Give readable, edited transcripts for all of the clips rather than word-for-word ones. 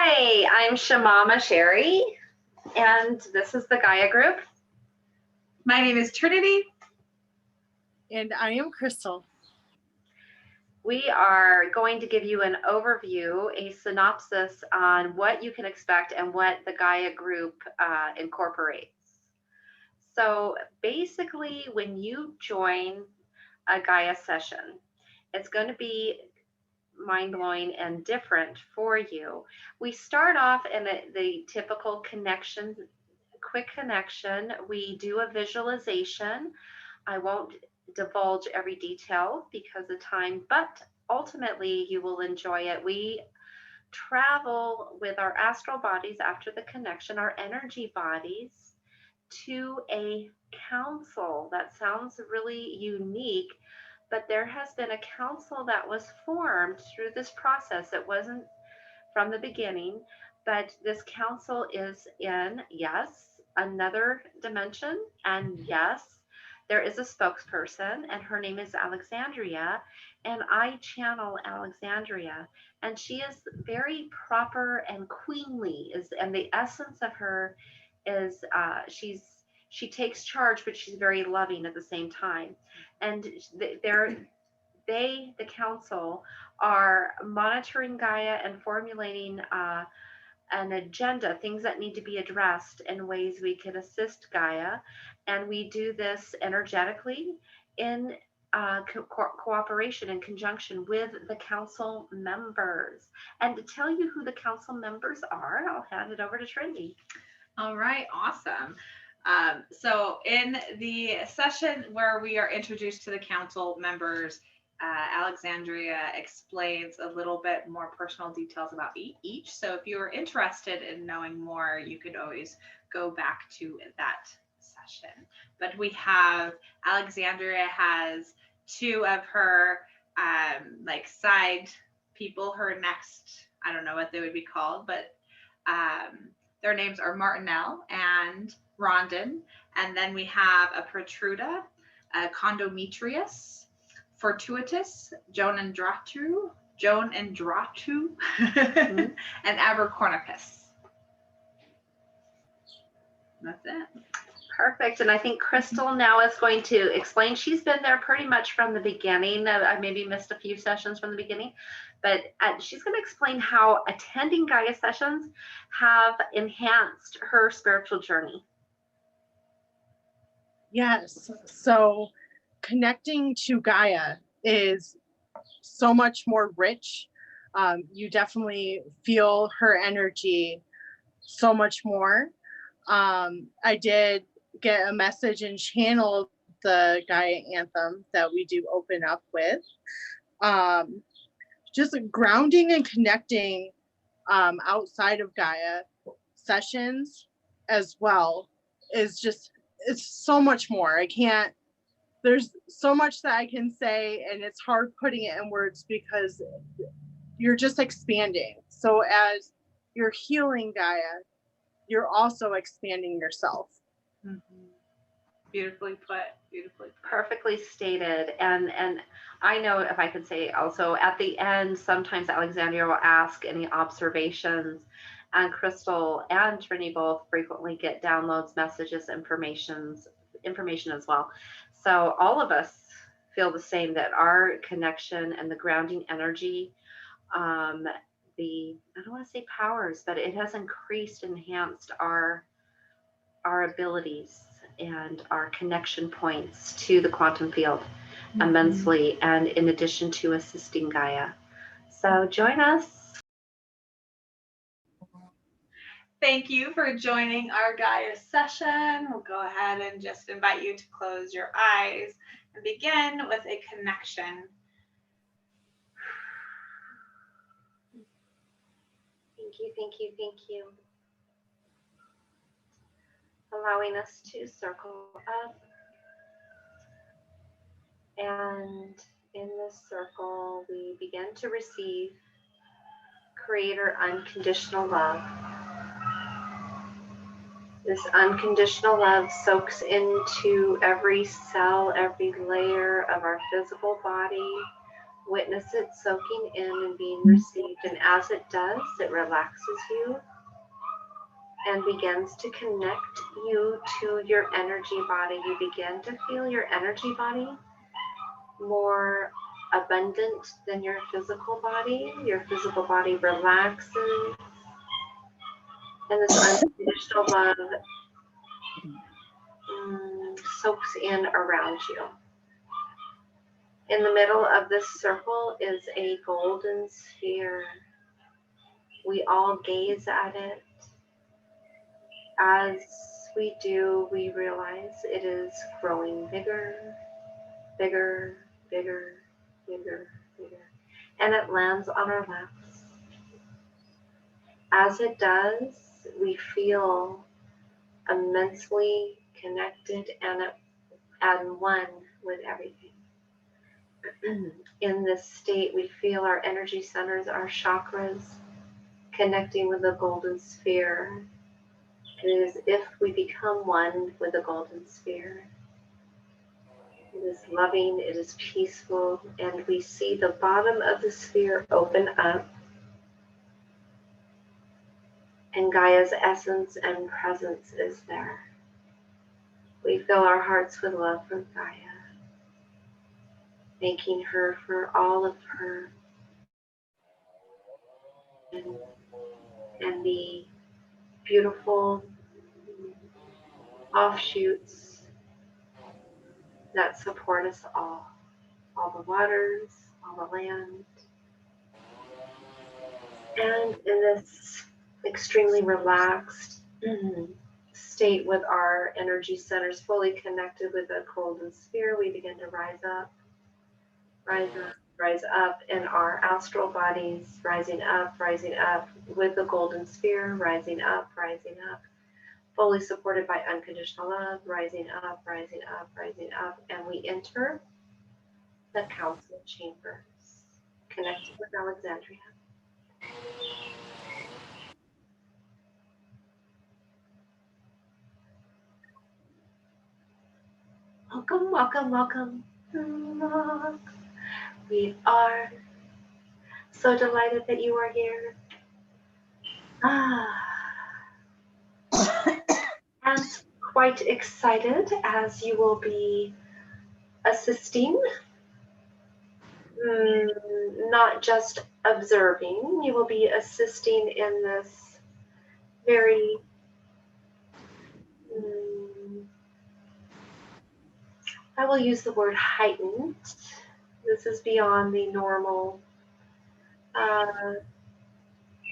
Hi, I'm Shamama Sherry, and this is the Gaia group. My name is Trinity. And I am Crystal. We are going to give you an overview, a synopsis on what you can expect and what the Gaia group incorporates. So basically, when you join a Gaia session, it's going to be mind-blowing and different for you. We start off in the typical connection, quick connection. We do a visualization. I won't divulge every detail because of time, but ultimately you will enjoy it. We travel with our astral bodies after the connection, our energy bodies, to a council. That sounds really unique, but there has been a council that was formed through this process. It wasn't from the beginning, but this council is in, yes, another dimension, and yes, there is a spokesperson, and her name is Alexandria, and I channel Alexandria, and she is very proper and queenly, and the essence of her is she takes charge, but she's very loving at the same time. And the council, are monitoring Gaia and formulating an agenda, things that need to be addressed in ways we can assist Gaia. And we do this energetically in cooperation and conjunction with the council members. And to tell you who the council members are, I'll hand it over to Trinity. All right, awesome. So in the session where we are introduced to the council members, Alexandria explains a little bit more personal details about each. So if you are interested in knowing more, you could always go back to that session. But we have, Alexandria has two of her like side people, her next, I don't know what they would be called, but their names are Martenelle and Rondon. And then we have a Protruda, a Condometrius, Fortuitous, Joan and Dratu, and Abercornicus. That's it. Perfect. And I think Crystal now is going to explain. She's been there pretty much from the beginning. I maybe missed a few sessions from the beginning, but she's going to explain how attending Gaia sessions have enhanced her spiritual journey. Yes. So connecting to Gaia is so much more rich. You definitely feel her energy so much more. I did get a message and channeled the Gaia anthem that we do open up with. Just grounding and connecting outside of Gaia sessions as well is just, it's so much more. There's so much that I can say, and it's hard putting it in words because you're just expanding. So as you're healing Gaia, you're also expanding yourself. Mm-hmm. Beautifully put. Beautifully put. Perfectly stated. And I know, if I could say also, at the end, sometimes Alexandria will ask any observations, and Crystal and Trini both frequently get downloads, messages, information as well. So all of us feel the same, that our connection and the grounding energy, I don't want to say powers, but it has enhanced our abilities and our connection points to the quantum field immensely, and in addition to assisting Gaia. So join us. Thank you for joining our Gaia session. We'll go ahead and just invite you to close your eyes and begin with a connection. Thank you, thank you, thank you. Allowing us to circle up. And in this circle, we begin to receive Creator unconditional love. This unconditional love soaks into every cell, every layer of our physical body, Witness it soaking in and being received. And as it does, it relaxes you and begins to connect you to your energy body. You begin to feel your energy body more abundant than your physical body. Your physical body relaxes, and this unconditional love soaks in around you. In the middle of this circle is a golden sphere. We all gaze at it. As we do, we realize it is growing bigger, bigger, bigger, bigger, bigger. And it lands on our laps. As it does, we feel immensely connected and one with everything. In this state, we feel our energy centers, our chakras, connecting with the golden sphere. It is if we become one with the golden sphere. It is loving, it is peaceful, and we see the bottom of the sphere open up, and Gaia's essence and presence is there. We fill our hearts with love for Gaia, thanking her for all of her and the beautiful offshoots that support us all the waters, all the land. And in this extremely relaxed state with our energy centers fully connected with the golden sphere, we begin to rise up in our astral bodies, rising up with the golden sphere, rising up, fully supported by unconditional love, rising up, and we enter the council chambers, connected with Alexandria. Welcome, welcome, welcome. We are so delighted that you are here. And quite excited as you will be assisting, not just observing, you will be assisting in this very I will use the word heightened. This is beyond the normal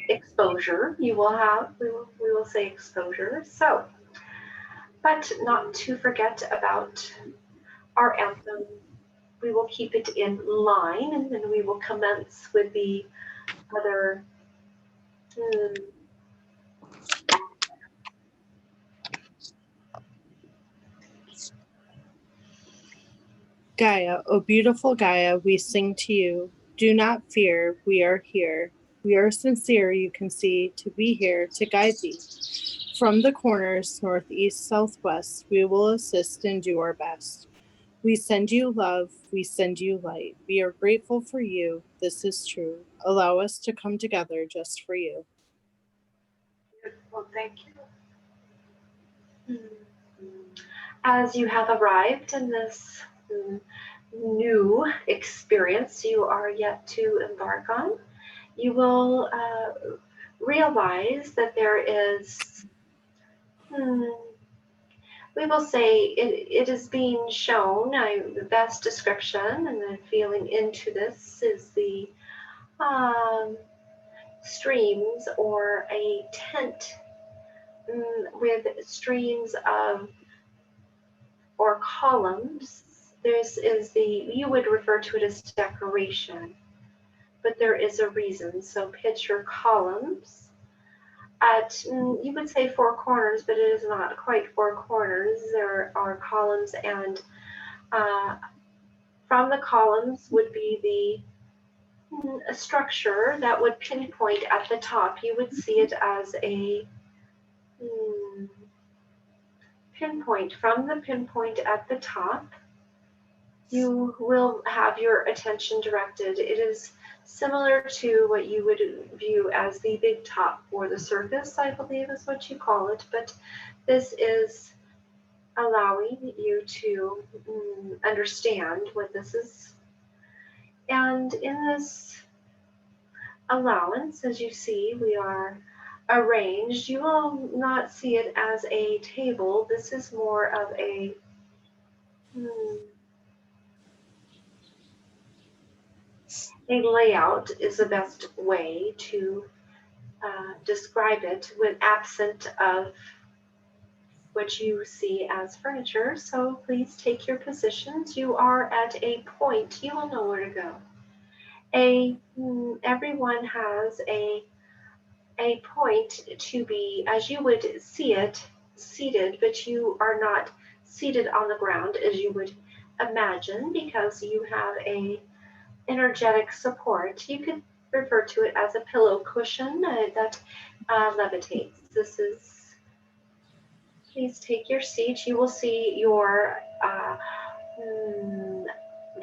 exposure you will have. We will say exposure. So, but not to forget about our anthem. We will keep it in line, and then we will commence with the other Gaia, O beautiful Gaia, we sing to you. Do not fear, we are here. We are sincere, you can see, to be here to guide thee. From the corners, northeast, southwest, we will assist and do our best. We send you love, we send you light. We are grateful for you, this is true. Allow us to come together just for you. Beautiful, thank you. As you have arrived in this new experience you are yet to embark on, you will realize that there is, we will say it is being shown, the best description and the feeling into this is the streams or a tent with streams of or columns. This is you would refer to it as decoration, but there is a reason. So picture columns at, you would say 4 corners, but it is not quite 4 corners. There are columns, and from the columns would be a structure that would pinpoint at the top. You would see it as a pinpoint. From the pinpoint at the top, you will have your attention directed. It is similar to what you would view as the big top or the circus, I believe is what you call it, but this is allowing you to understand what this is. And in this allowance, as you see, we are arranged. You will not see it as a table. This is more of a layout is the best way to describe it, with absent of what you see as furniture. So please take your positions. You are at a point. You will know where to go. Everyone has a point to be, as you would see it, seated, but you are not seated on the ground as you would imagine, because you have a energetic support. You could refer to it as a pillow cushion that levitates. This is, please take your seat. You will see your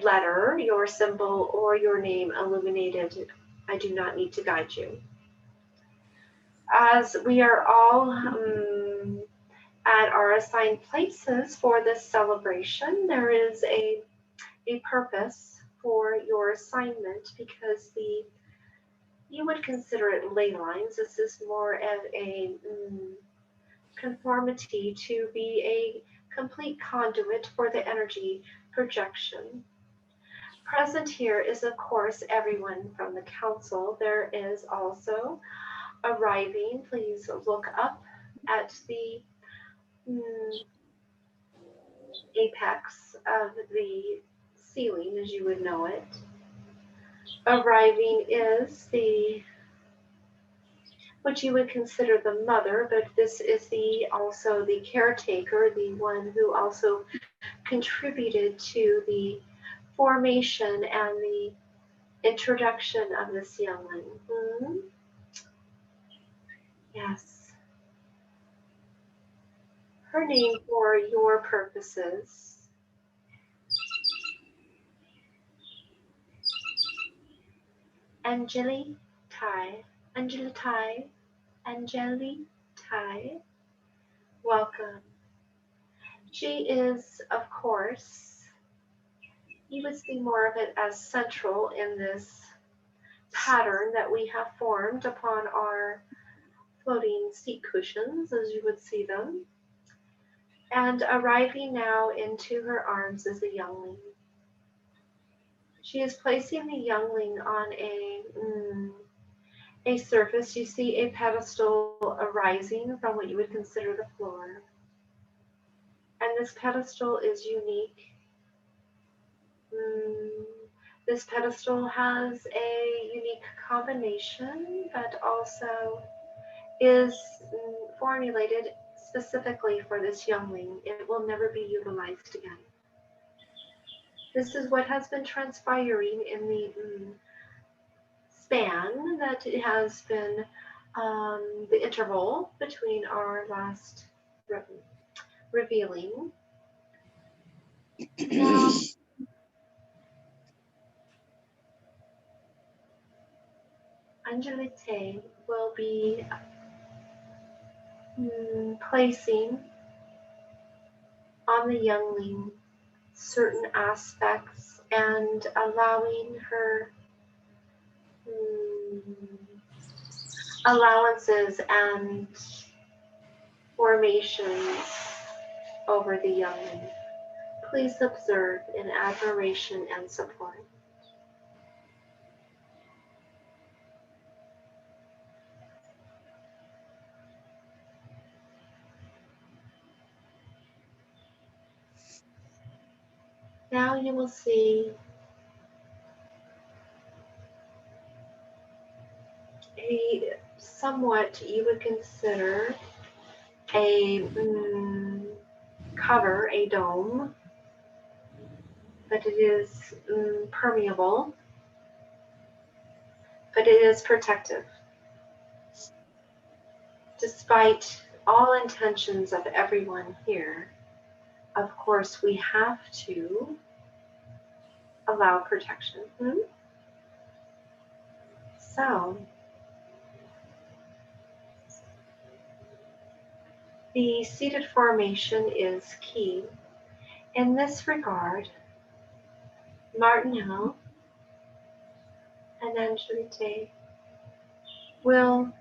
letter, your symbol, or your name illuminated. I do not need to guide you. As we are all at our assigned places for this celebration, there is a purpose for your assignment, because you would consider it ley lines. This is more of a conformity to be a complete conduit for the energy projection. Present here is, of course, everyone from the council. There is also arriving. Please look up at the apex of the ceiling, as you would know it. Arriving is what you would consider the mother, but this is also the caretaker, the one who also contributed to the formation and the introduction of this youngling. Yes. Her name for your purposes. AngelEtie. AngelEtie. Welcome. She is, of course, you would see more of it as central in this pattern that we have formed upon our floating seat cushions, as you would see them. And arriving now into her arms is a youngling. She is placing the youngling on a surface. You see a pedestal arising from what you would consider the floor. And this pedestal is unique. This pedestal has a unique combination, but also is formulated specifically for this youngling. It will never be utilized again. This is what has been transpiring in the span that it has been the interval between our last revealing. Now, AngelEtie will be placing on the youngling certain aspects and allowing her allowances and formations over the youngling. Please observe in admiration and support. Now you will see a somewhat, you would consider a cover, a dome, but it is permeable, but it is protective. Despite all intentions of everyone here, of course, we have to allow protection. So, the seated formation is key. In this regard, Martenelle and AngelEtie will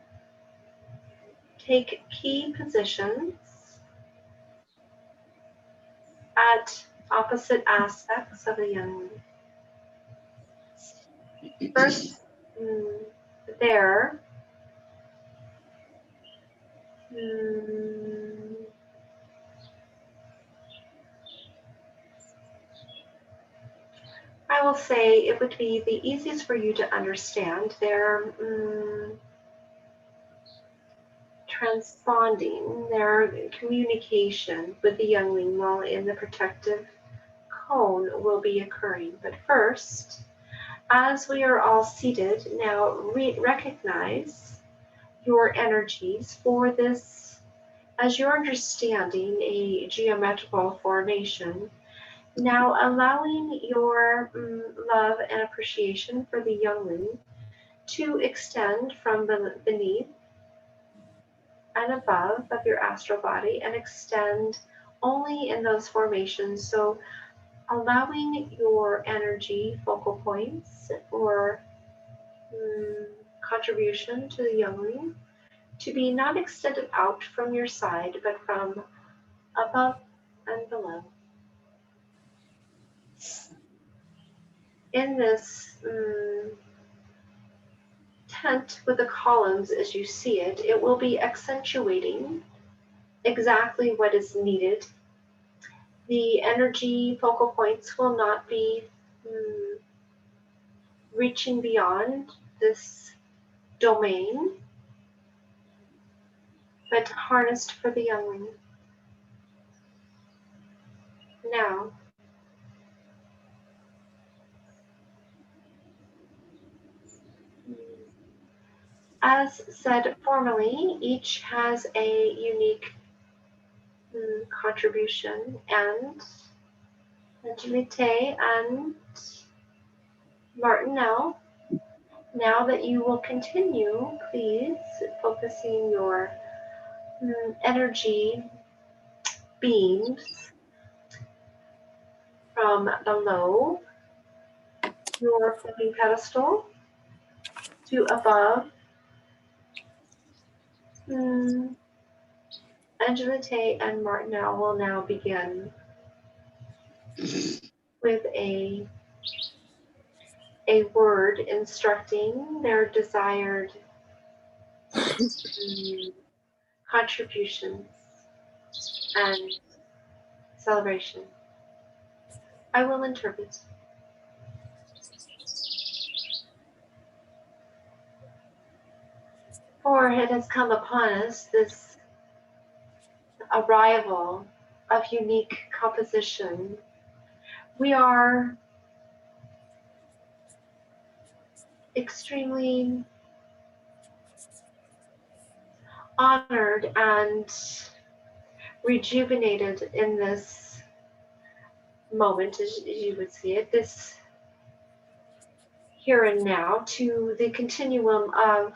take key positions at opposite aspects of the youngling. First, there. I will say it would be the easiest for you to understand their transponding, their communication with the youngling while in the protective cone will be occurring. But first, as we are all seated, now recognize your energies for this, as you're understanding a geometrical formation. Now allowing your love and appreciation for the youngling to extend from beneath and above of your astral body and extend only in those formations. So allowing your energy focal points or contribution to the youngling to be not extended out from your side, but from above and below. In this tent with the columns as you see it, it will be accentuating exactly what is needed. The energy focal points will not be reaching beyond this domain, but harnessed for the youngling. Now, as said formerly, each has a unique contribution, and AngelEtie and Martenelle, now that you will continue, please, focusing your energy beams from below your floating pedestal to above. AngelEtie and Martenelle will now begin with a word instructing their desired contributions and celebration. I will interpret. For it has come upon us this arrival of unique composition. We are extremely honored and rejuvenated in this moment, as you would see it, this here and now, to the continuum of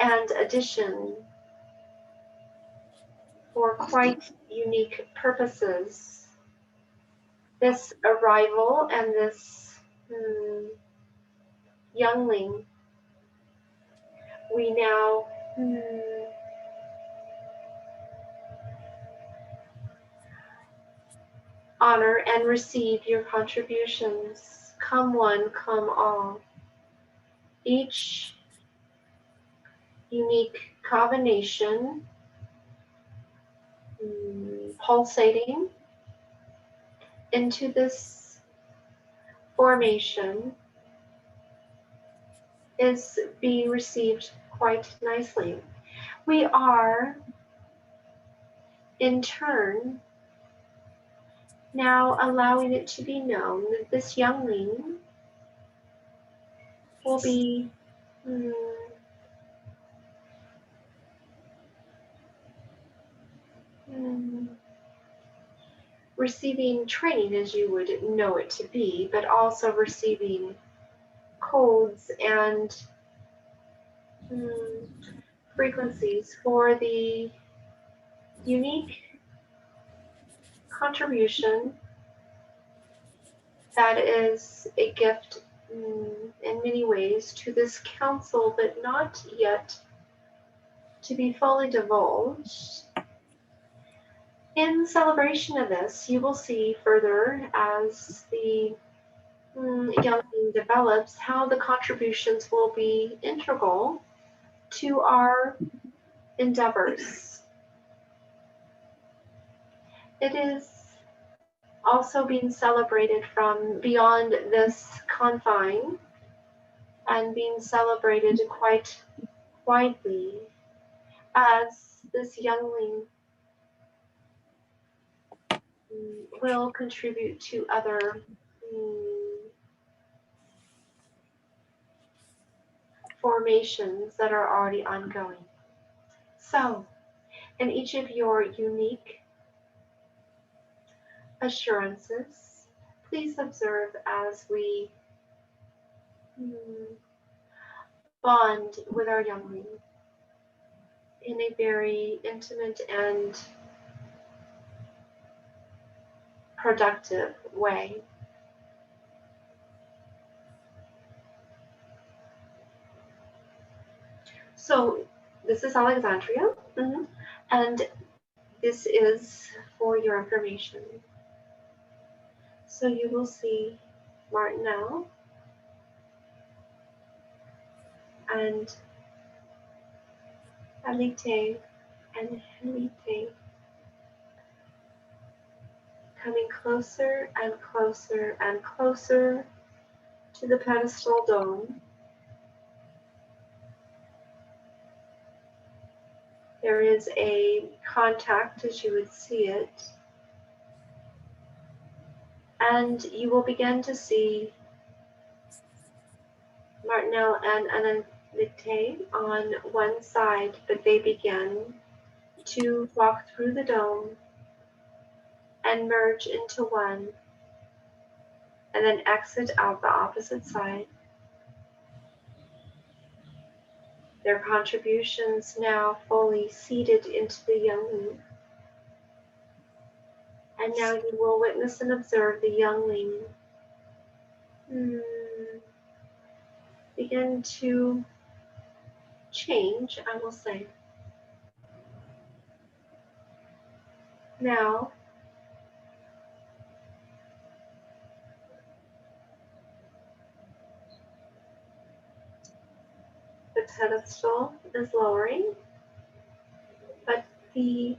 and addition for quite unique purposes. This arrival and this youngling, we now honor and receive your contributions. Come one, come all. Each unique combination pulsating into this formation is being received quite nicely. We are, in turn, now allowing it to be known that this youngling will be receiving training as you would know it to be, but also receiving codes and frequencies for the unique contribution that is a gift in many ways to this council, but not yet to be fully divulged. In celebration of this, you will see further as the youngling develops how the contributions will be integral to our endeavors. It is also being celebrated from beyond this confine and being celebrated quite widely as this youngling will contribute to other formations that are already ongoing. So, in each of your unique assurances, please observe as we bond with our youngling in a very intimate and productive way. So this is Alexandria, and this is for your information. So you will see Martenelle and AngelEtie and AngelEtie coming closer and closer and closer to the pedestal dome. There is a contact as you would see it, and you will begin to see Martenelle and AngelEtie on one side, but they begin to walk through the dome and merge into one, and then exit out the opposite side. Their contributions now fully seeded into the youngling. And now you will witness and observe the youngling begin to change, I will say. Now, the pedestal is lowering, but the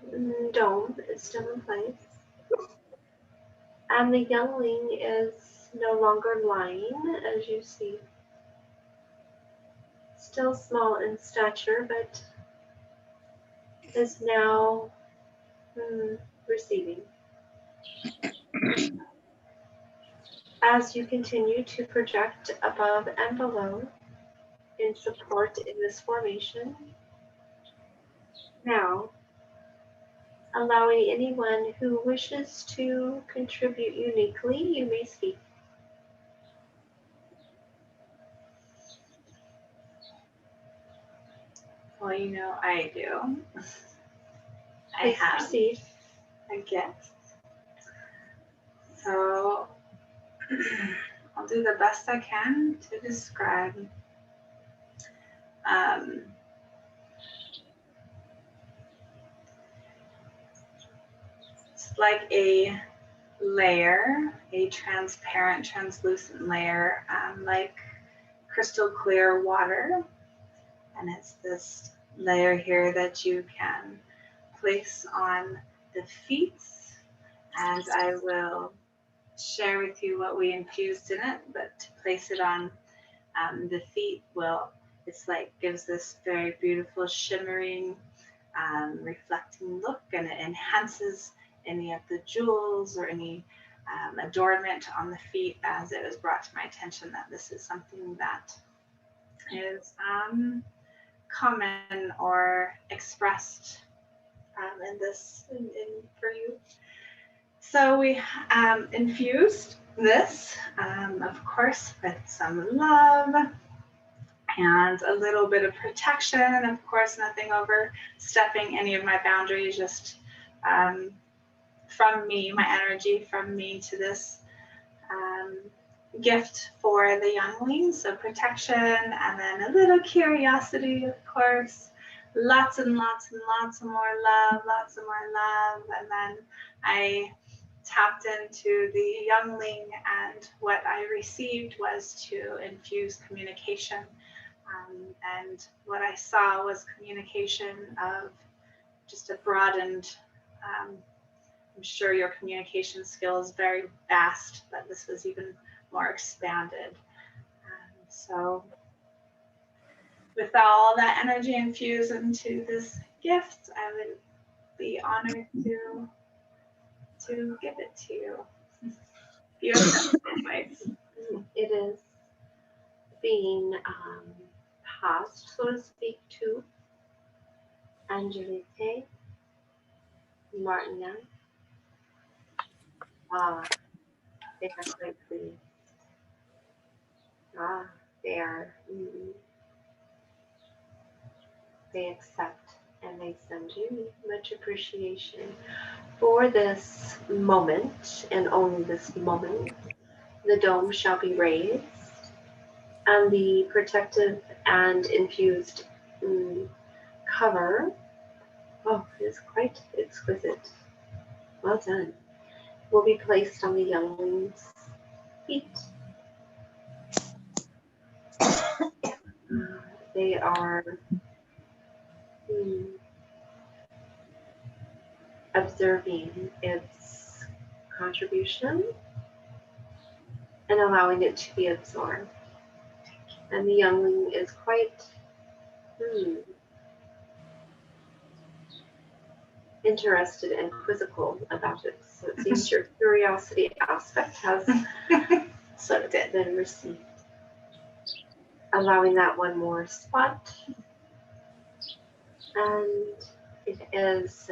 dome is still in place. And the youngling is no longer lying, as you see. Still small in stature, but is now receiving. As you continue to project above and below in support in this formation, now allowing anyone who wishes to contribute uniquely, you may speak. Well, you know I do. Please proceed. A gift. So I'll do the best I can to describe. It's like a layer, a transparent, translucent layer, like crystal clear water. And it's this layer here that you can place on the feet. And I will share with you what we infused in it, but to place it on the feet it's like gives this very beautiful shimmering reflecting look, and it enhances any of the jewels or any adornment on the feet, as it was brought to my attention that this is something that is common or expressed in for you. So we infused this, of course, with some love and a little bit of protection. Of course, nothing overstepping any of my boundaries, just from me, my energy from me to this gift for the youngling. So protection, and then a little curiosity, of course. Lots and lots and lots of more love, lots of more love. And then I tapped into the youngling, and what I received was to infuse communication. And what I saw was communication of just a broadened, I'm sure your communication skill is very vast, but this was even more expanded. So with all that energy infused into this gift, I would be honored to give it to you. Beautiful advice. It is being passed, so to speak, to AngelEtie, Martenelle. They are quite pleased. They are. They accept and they send you much appreciation for this moment, and only this moment. The dome shall be raised, and the protective and infused cover, is quite exquisite. Well done. Will be placed on the youngling's feet. They are observing its contribution and allowing it to be absorbed. And the youngling is quite interested and quizzical about it. So it seems your curiosity aspect has sort of been received. Allowing that one more spot. And it is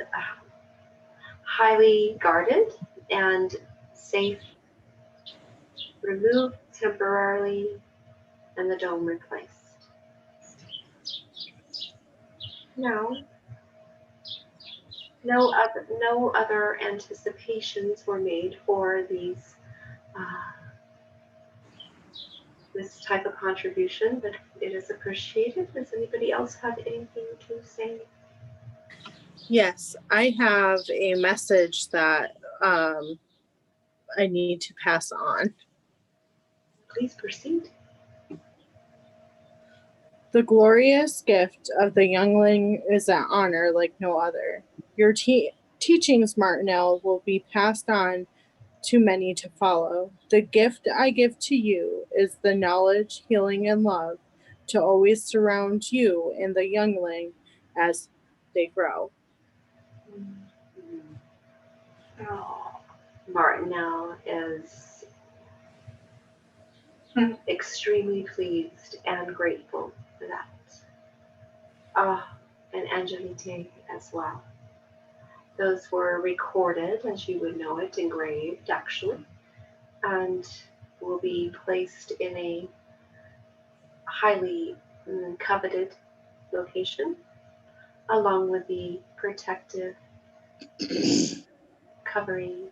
highly guarded and safe. Removed temporarily and the dome replaced. Now, no other anticipations were made for these this type of contribution, but it is appreciated. Does anybody else have anything to say? Yes, I have a message that I need to pass on. Please proceed. The glorious gift of the youngling is an honor like no other. Your teachings, Martenelle, will be passed on to many to follow. The gift I give to you is the knowledge, healing, and love to always surround you and the youngling as they grow. Oh. Martenelle is extremely pleased and grateful for that. And AngelEtie as well. Those were recorded, as you would know it, engraved actually, and will be placed in a highly coveted location, along with the protective covering.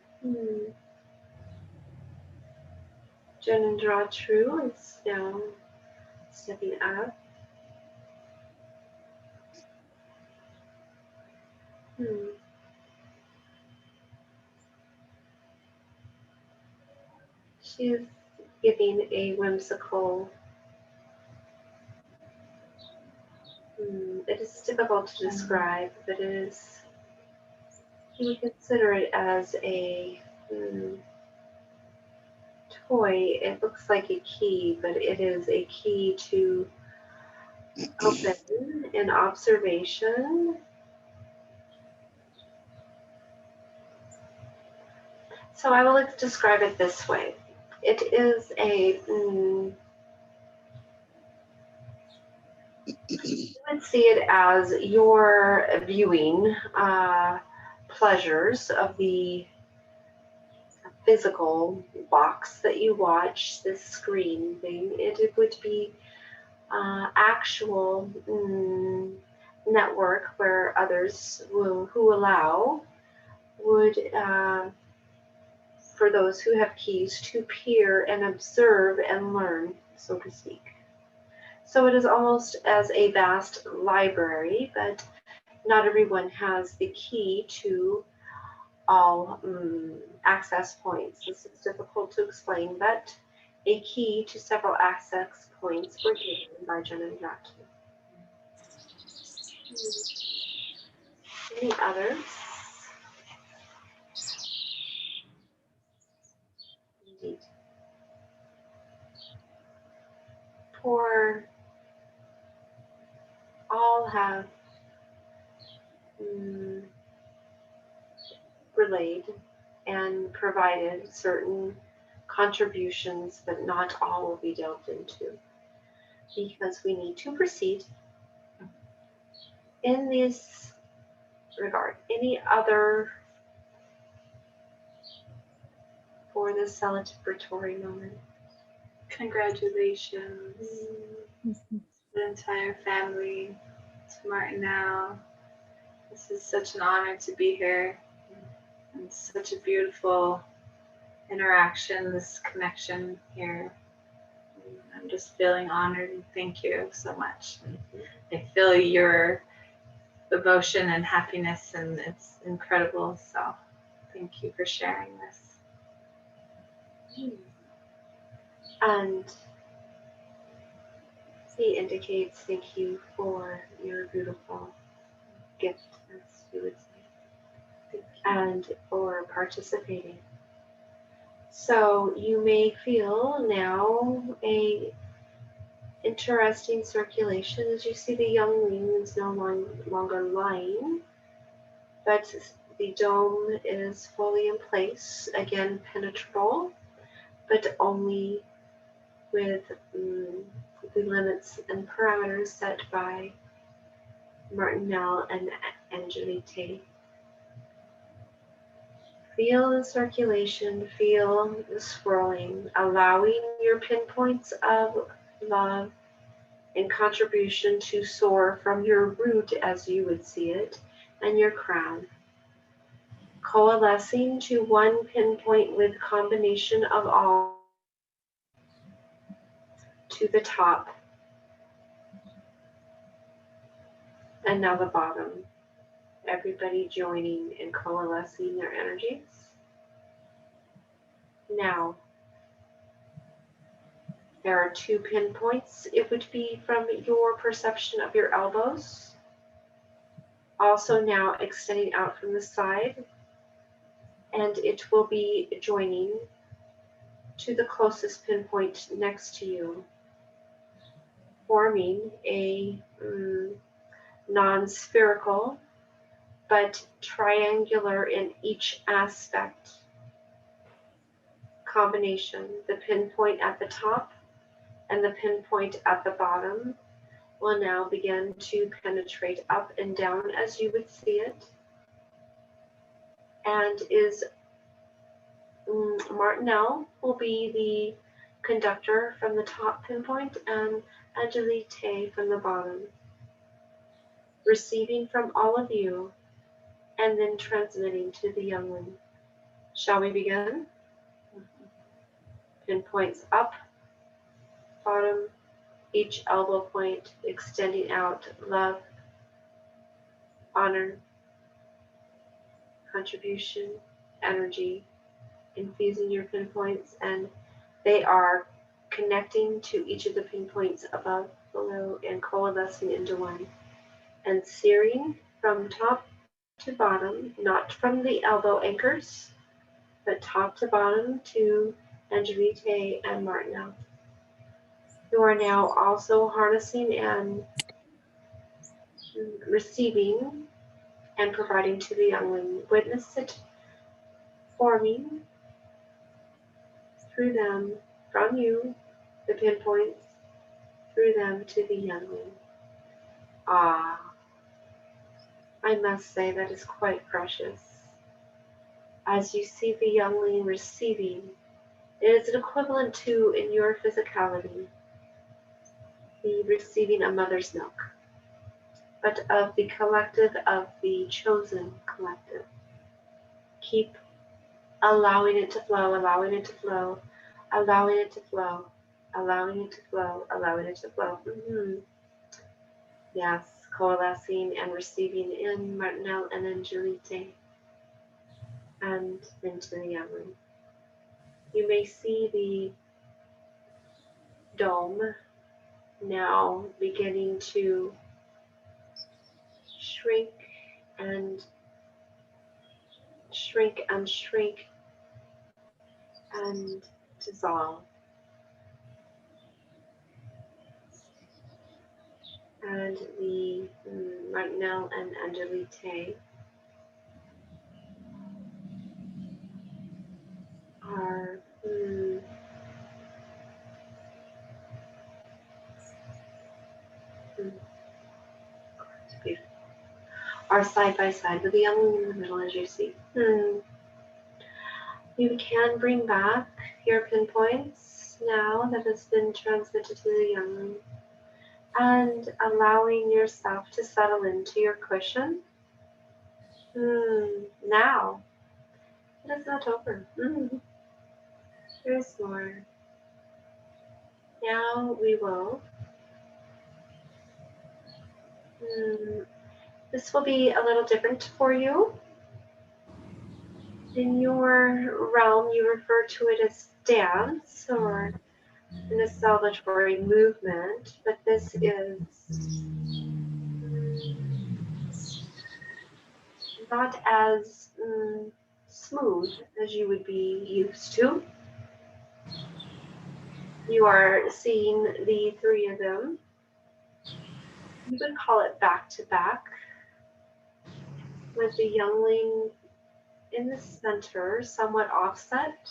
Janindra True is now stepping up. She is giving a whimsical. It is difficult to describe, but it is. You would consider it as a toy. It looks like a key, but it is a key to open an observation. So I will describe it this way. It is a, you would see it as your viewing pleasures of the physical box that you watch, this screen thing. It would be actual network where others who allow would, for those who have keys, to peer and observe and learn, so to speak. So it is almost as a vast library, but not everyone has the key to all access points. This is difficult to explain, but a key to several access points were given by Jen and Jackie. Any others? Indeed. For all have relayed and provided certain contributions, but not all will be delved into because we need to proceed in this regard. Any other for the celebratory moment? Congratulations to the entire family, to Martenelle. This is such an honor to be here, and such a beautiful interaction, this connection here. I'm just feeling honored, and thank you so much. I feel your emotion and happiness, and it's incredible. So thank you for sharing this. And he indicates thank you for your beautiful gift, as you would say, and for participating. So you may feel now a interesting circulation as you see the youngling is no longer lying, but the dome is fully in place, again penetrable, but only with the limits and parameters set by Martenelle and AngelEtie. Feel the circulation, feel the swirling, allowing your pinpoints of love and contribution to soar from your root as you would see it, and your crown. Coalescing to one pinpoint with combination of all to the top. And now the bottom. Everybody joining and coalescing their energies. Now, there are 2 pinpoints. It would be from your perception of your elbows. Also now extending out from the side. And it will be joining to the closest pinpoint next to you, forming a non-spherical but triangular in each aspect combination. The pinpoint at the top and the pinpoint at the bottom will now begin to penetrate up and down as you would see it, and is Martenelle will be the conductor from the top pinpoint and AngelEtie from the bottom, receiving from all of you and then transmitting to the youngling. Shall we begin? Pinpoints up, bottom, each elbow point extending out love, honor, contribution, energy, infusing your pinpoints, and they are connecting to each of the pinpoints above, below, and coalescing into one, and searing from top to bottom, not from the elbow anchors, but top to bottom to AngelEtie and Martenelle, who are now also harnessing and receiving and providing to the youngling. Witness it forming through them, from you, the pinpoints, through them to the youngling. Ah, I must say that is quite precious. as you see the youngling receiving, it is an equivalent to, in your physicality, the receiving a mother's milk, but of the collective, of the chosen collective. Keep allowing it to flow, allowing it to flow, allowing it to flow, allowing it to flow, allowing it to flow. Yes, coalescing and receiving in Martenelle and AngelEtie and into the youngling. You may see the dome now beginning to shrink and shrink and shrink and dissolve. And the Martenelle and AngelEtie are are side by side with the youngling in the middle, as you see. You can bring back your pinpoints now that has been transmitted to the youngling, and allowing yourself to settle into your cushion. Now, it is not over. There is more. Now we will. This will be a little different for you. In your realm, you refer to it as dance or an celebratory movement, but this is not as smooth as you would be used to. You are seeing the three of them. You would call it back to back, with the youngling in the center, somewhat offset.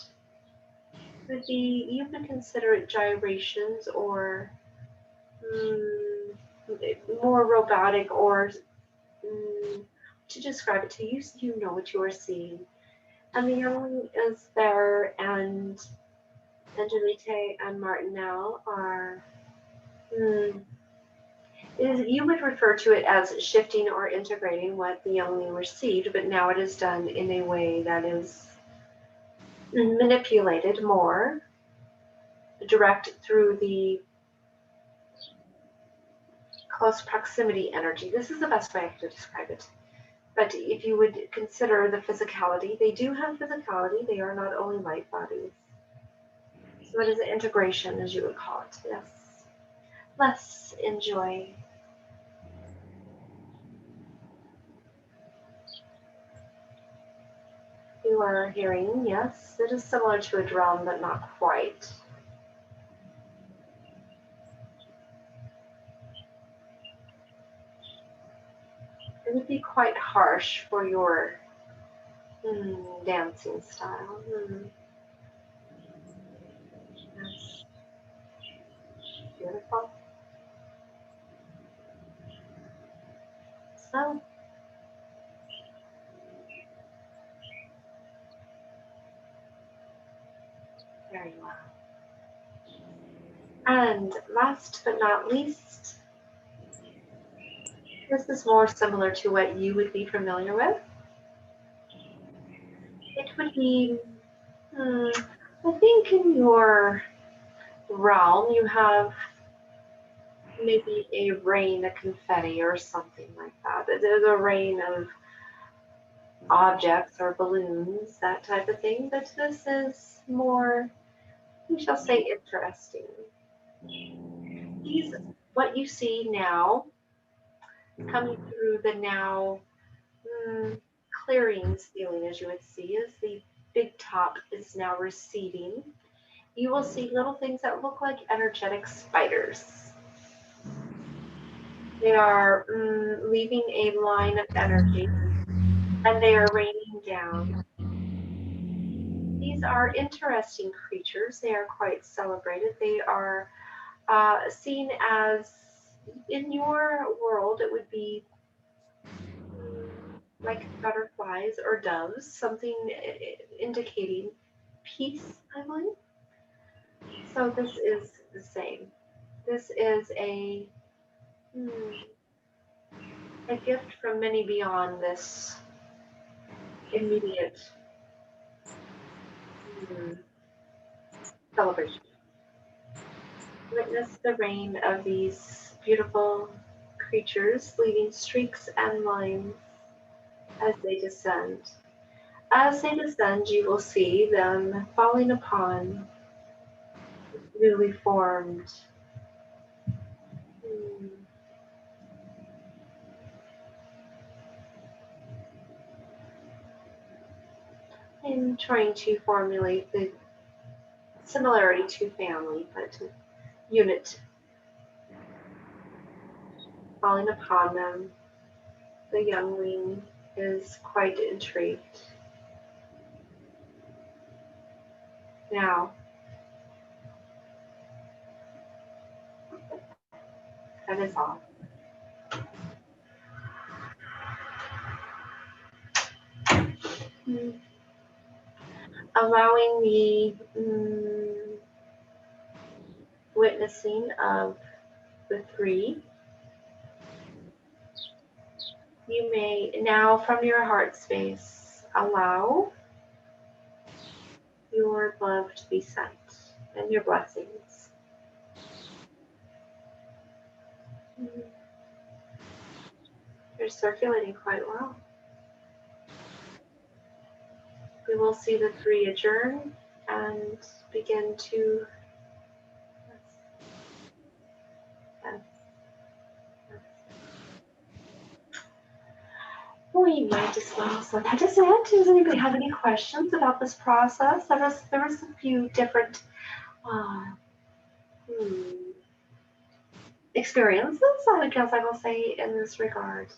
You would consider it gyrations or more robotic, or to describe it to you, so you know what you are seeing. And the youngling is there, and AngelEtie and Martenelle are, you would refer to it as shifting or integrating what the youngling received, but now it is done in a way that is manipulated more, direct through the close proximity energy. This is the best way I could describe it. But if you would consider the physicality, they do have physicality. They are not only light bodies. So it is an integration, as you would call it. Yes. Let's enjoy. You are hearing, yes, it is similar to a drum, but not quite. It would be quite harsh for your dancing style. Yes. Beautiful. So, very well. And last but not least, this is more similar to what you would be familiar with. It would be, I think in your realm, you have maybe a rain of confetti or something like that. There's a rain of objects or balloons, that type of thing. But this is more, we shall say, interesting. What you see now, coming through the now clearing ceiling, as you would see, is the big top is now receding. You will see little things that look like energetic spiders. They are leaving a line of energy, and they are raining down. These are interesting creatures. They are quite celebrated. They are seen as, in your world, it would be like butterflies or doves, something indicating peace, I believe. So this is the same. This is a gift from many beyond this immediate mm, celebration. Witness the reign of these beautiful creatures, leaving streaks and lines as they descend. As they descend, you will see them falling upon newly formed mm, in trying to formulate the similarity to family, but unit falling upon them. The youngling is quite intrigued. Now, that is all. Mm. Allowing the witnessing of the three, you may now from your heart space allow your love to be sent and your blessings. You're circulating quite well. We will see the three adjourn and begin to we might as well so that is it. Does anybody have any questions about this process? There was a few different uh, experiences, I guess I will say, in this regard.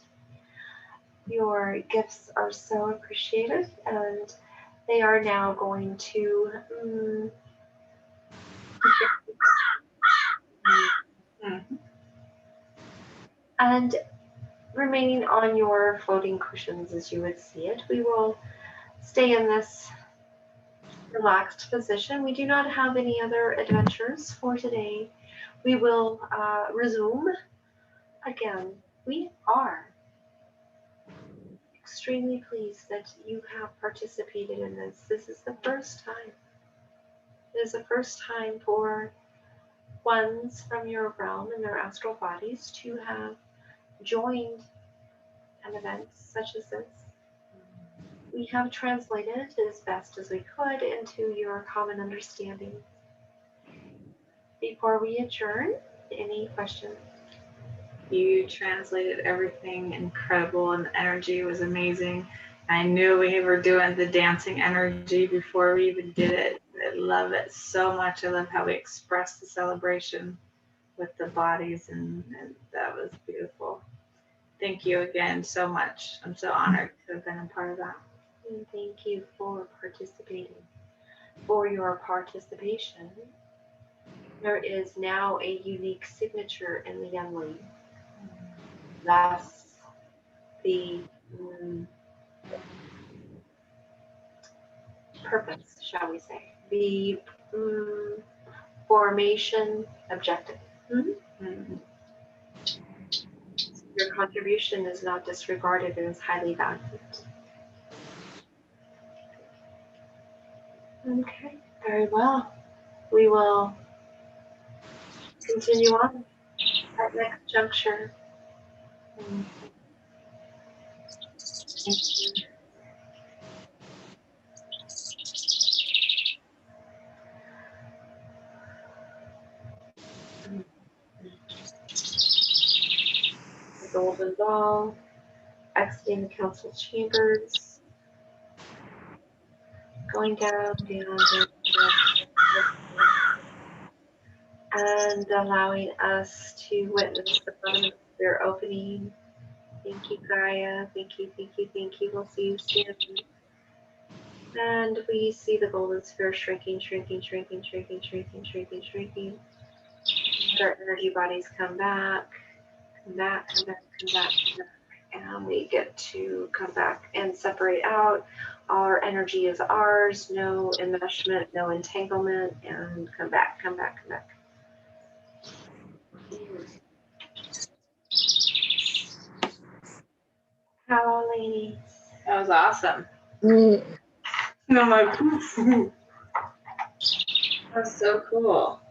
Your gifts are so appreciated, and they are now going to and remaining on your floating cushions as you would see it. We will stay in this relaxed position. We do not have any other adventures for today. We will resume again. We are extremely pleased that you have participated in this. This is the first time. It is the first time for ones from your realm and their astral bodies to have joined an event such as this. We have translated it as best as we could into your common understanding. Before we adjourn, any questions? You translated everything incredible, and the energy was amazing. I knew we were doing the dancing energy before we even did it. I love it so much. I love how we expressed the celebration with the bodies, and that was beautiful. Thank you again so much. I'm so honored to have been a part of that. And thank you for participating. For your participation, there is now a unique signature in the youngling. Thus, the purpose, shall we say, the formation objective. Your contribution is not disregarded and is highly valued. Okay, very well. We will continue on at next juncture. Thank you. The golden ball, exiting the council chambers, going down, and allowing us to witness the bottom of their opening. Thank you, Gaia. Thank you, thank you, thank you. We'll see you soon. And we see the golden sphere shrinking, shrinking, shrinking, shrinking, shrinking, shrinking, shrinking. Our energy bodies come back, come back, come back, come back, come back. We get to come back and separate out. Our energy is ours, no enmeshment, no entanglement, and come back, come back, come back. Hello, ladies. That was awesome. Mm. And I'm like, that's so cool.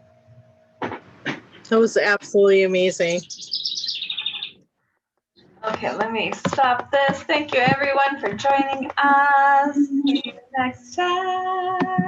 That was absolutely amazing. Okay, let me stop this. Thank you everyone for joining us. See you next time.